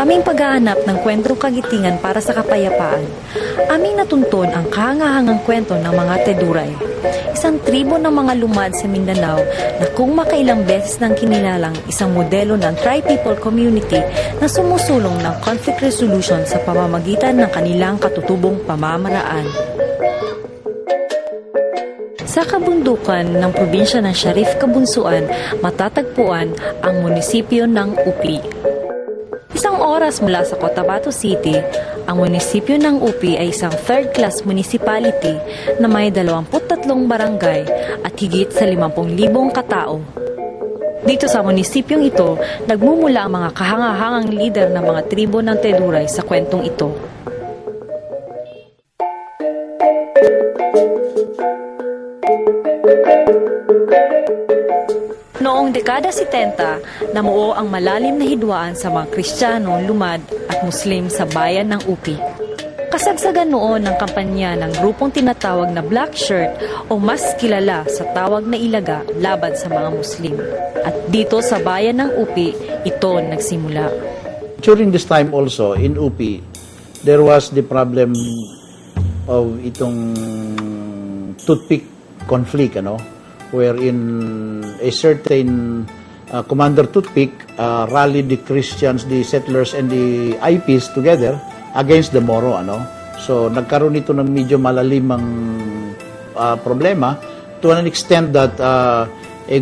aming paghahanap ng kwentong kagitingan para sa kapayapaan, aming natuntun ang kahangahangang kwento ng mga Teduray, isang tribo ng mga lumad sa Mindanao na kung makailang beses nang kinilalang isang modelo ng tri-people community na sumusulong ng conflict resolution sa pamamagitan ng kanilang katutubong pamamaraan. Sa kabundukan ng probinsya ng Sharif Kabunsuan, matatagpuan ang munisipyo ng Upi. Isang oras mula sa Cotabato City, ang munisipyo ng Upi ay isang third-class municipality na may 23 barangay at higit sa 50,000 katao. Dito sa munisipyong ito, nagmumula ang mga kahangahangang lider ng mga tribo ng Teduray sa kwentong ito. Noong dekada 70, namuo ang malalim na hidwaan sa mga Kristiyano, lumad at Muslim sa bayan ng Upi. Kasagsagan noon ng kampanya ng grupong tinatawag na Black Shirt o mas kilala sa tawag na Ilaga laban sa mga Muslim. At dito sa bayan ng Upi, ito nagsimula. During this time also, in Upi, there was the problem of itong toothpick conflict, wherein a certain Commander Toothpick rallied the Christians, the settlers, and the IPs together against the Moro. So, nagkaroon ito ng medyo malalimang problema to an extent that a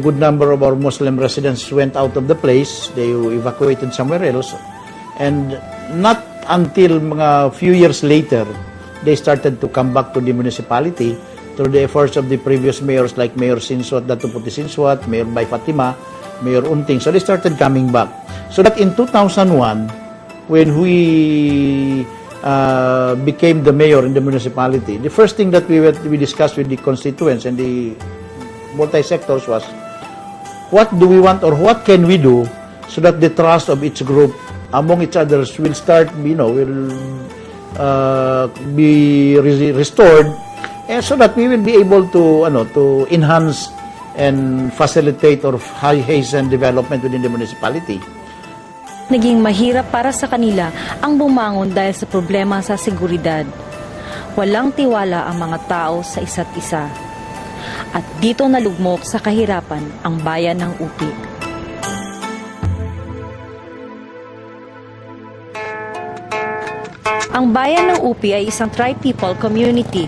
good number of our Muslim residents went out of the place. They evacuated somewhere else. And not until mga few years later, they started to come back to the municipality through the efforts of the previous mayors like Mayor Sinswat, Dato Puti Sinswat, Mayor Bay Fatima, Mayor Unting. So they started coming back. So that in 2001, when we became the mayor in the municipality, the first thing that we discussed with the constituents and the multi-sectors was, what do we want or what can we do so that the trust of each group among each others will start, will be restored, and so that we will be able to enhance and facilitate or hasten development within the municipality. Naging mahirap para sa kanila ang bumangon dahil sa problema sa seguridad. Walang tiwala ang mga tao sa isa't isa. At dito nalugmok sa kahirapan ang bayan ng Upi. Ang bayan ng Upi ay isang tri-people community.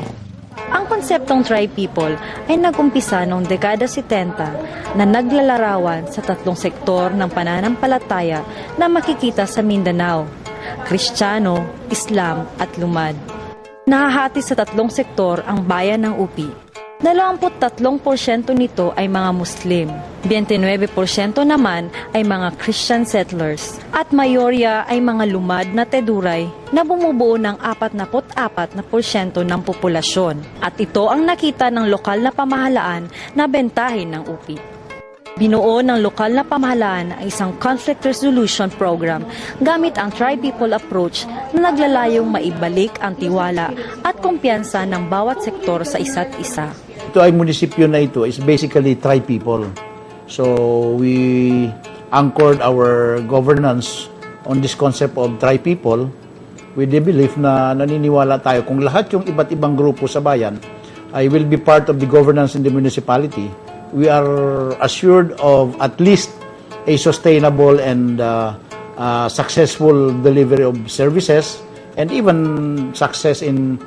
Ang konseptong tri-people ay nag-umpisa noong dekada 70 na naglalarawan sa tatlong sektor ng pananampalataya na makikita sa Mindanao: Kristiyano, Islam at Lumad. Nahahati sa tatlong sektor ang bayan ng Upi. 23% nito ay mga Muslim, 29% naman ay mga Christian settlers, at mayorya ay mga lumad na Teduray na bumubuo ng 44% ng populasyon. At ito ang nakita ng lokal na pamahalaan na bentahin ng Upi. Binuo ng lokal na pamahalaan ang isang conflict resolution program gamit ang tri-people approach na naglalayong maibalik ang tiwala at kumpiyansa ng bawat sektor sa isa't isa. Ito ay munisipyo na ito is basically tri-people. So we anchored our governance on this concept of tri-people with the belief na naniniwala tayo kung lahat yung iba't ibang grupo sa bayan ay will be part of the governance in the municipality, we are assured of at least a sustainable and successful delivery of services and even success in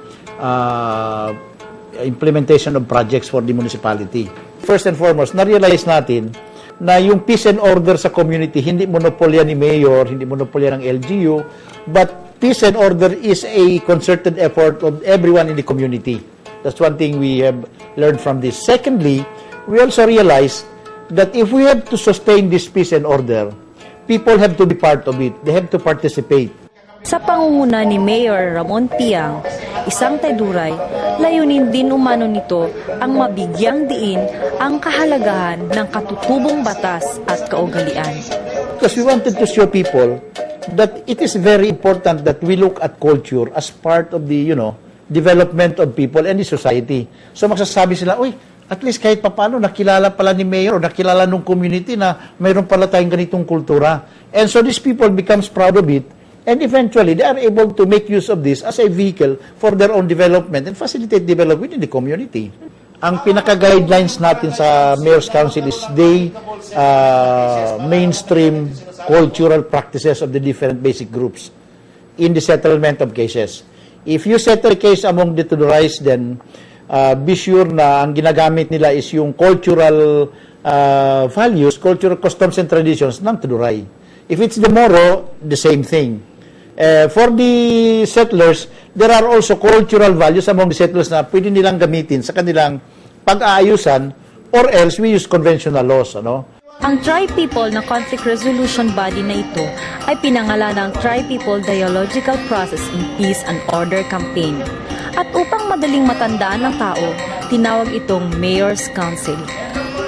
implementation of projects for the municipality. First and foremost, na-realize natin na yung peace and order sa community, hindi monopolya ni Mayor, hindi monopolya ng LGU, but peace and order is a concerted effort of everyone in the community. That's one thing we have learned from this. Secondly, we also realize that if we have to sustain this peace and order, people have to be part of it. They have to participate. Sa pangunguna ni Mayor Ramon Piang, isang Teduray, layunin din umano nito ang mabigyang diin ang kahalagahan ng katutubong batas at kaugalian. Because we wanted to show people that it is very important that we look at culture as part of the, development of people and the society. So magsasabi sila, uy, at least kahit papano nakilala pala ni Mayor o nakilala nung community na mayroon pala tayong ganitong kultura. And so these people becomes proud of it. And eventually, they are able to make use of this as a vehicle for their own development and facilitate development in the community. Ang pinaka-guidelines natin sa Mayor's Council is they mainstream cultural practices of the different basic groups in the settlement of cases. If you settle a case among the Tudurais, then be sure na ang ginagamit nila is yung cultural values, cultural customs and traditions ng Tuduray. If it's the Moro, the same thing. For the settlers, there are also cultural values among the settlers na pwede nilang gamitin sa kanilang pag-aayusan, or else we use conventional laws. Ano? Ang Tri-People na conflict resolution body na ito ay pinangalan ng Tri-People Dialogical Process in Peace and Order Campaign. At upang madaling matandaan ng tao, tinawag itong Mayor's Council.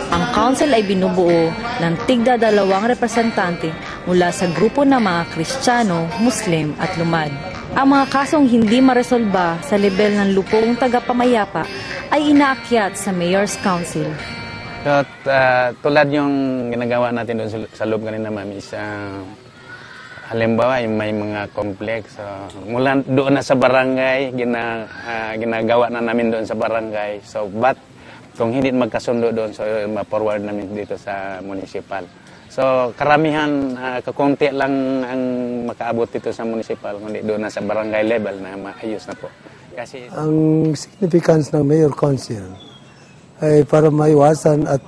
Ang council ay binubuo ng tigda-2 representante mula sa grupo ng mga Kristiyano, Muslim at Lumad. Ang mga kasong hindi maresolba sa level ng lupong tagapamayapa ay inaakyat sa Mayor's Council. So, tulad yung ginagawa natin doon sa loob kanina, ma'am, is halimbawa yung may mga complex. Mula doon na sa barangay, ginagawa na namin doon sa barangay. So, but kung hindi magkasundo doon, so ma-forward namin dito sa municipal. So, karamihan, kakunti lang ang makaabot dito sa municipal, kundi doon na sa barangay level na maayos na po. Kasi ang significance ng Mayor Council ay para maiwasan at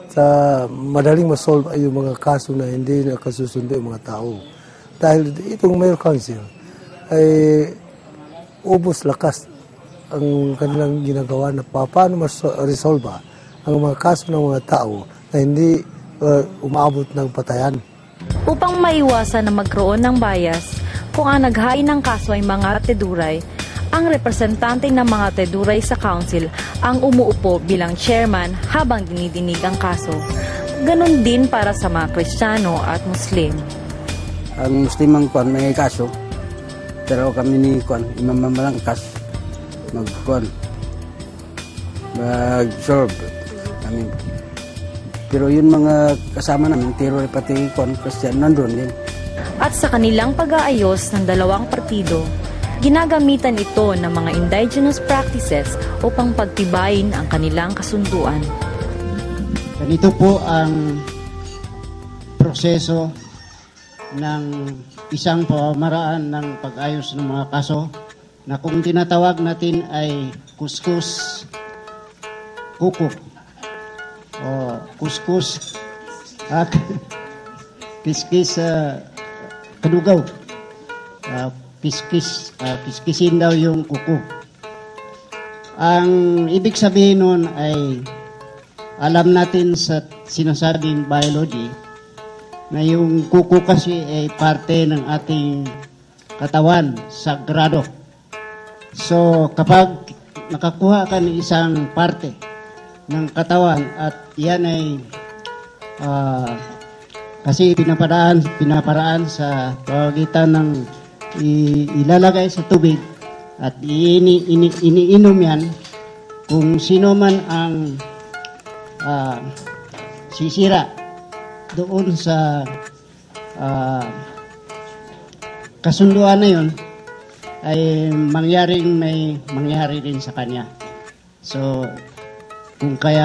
madaling masolve ay yung mga kaso na hindi nakasusundo yung mga tao. Dahil itong Mayor Council ay ubos lakas ang kanilang ginagawa na paano ma-resolve ang mga kaso ng mga tao na hindi umaabot ng patayan. Upang maiwasan na magkaroon ng bias, kung ang naghain ng kaso ay mga teduray, ang representante ng mga teduray sa council ang umuupo bilang chairman habang dinidinig ang kaso. Ganon din para sa mga Kristiyano at Muslim. Ang Muslim ang kuan may kaso, pero kami ni kuan imamamangkas mag-solve kami. Pero yun mga kasama namin, teroy pati kuan Christian nandun din. At sa kanilang pag-aayos ng dalawang partido, ginagamitan ito ng mga indigenous practices upang pagtibayin ang kanilang kasunduan. Ganito po ang proseso ng isang pamamaraan ng pag-ayos ng mga kaso na kung tinatawag natin ay kuskus kuko o kuskus at kiskis kadugaw. Kiskisin daw yung kuko. Ang ibig sabihin nun ay alam natin sa sinasabing biology na yung kuko kasi ay parte ng ating katawan, sagrado. So kapag nakakuha ka ng isang parte ng katawan at yan ay kasi pinaparaan sa pamagitan ng ilalagay sa tubig at iniinom yan, kung sino man ang sisira doon sa kasunduan na yun ay may mangyari rin sa kanya. So kung kaya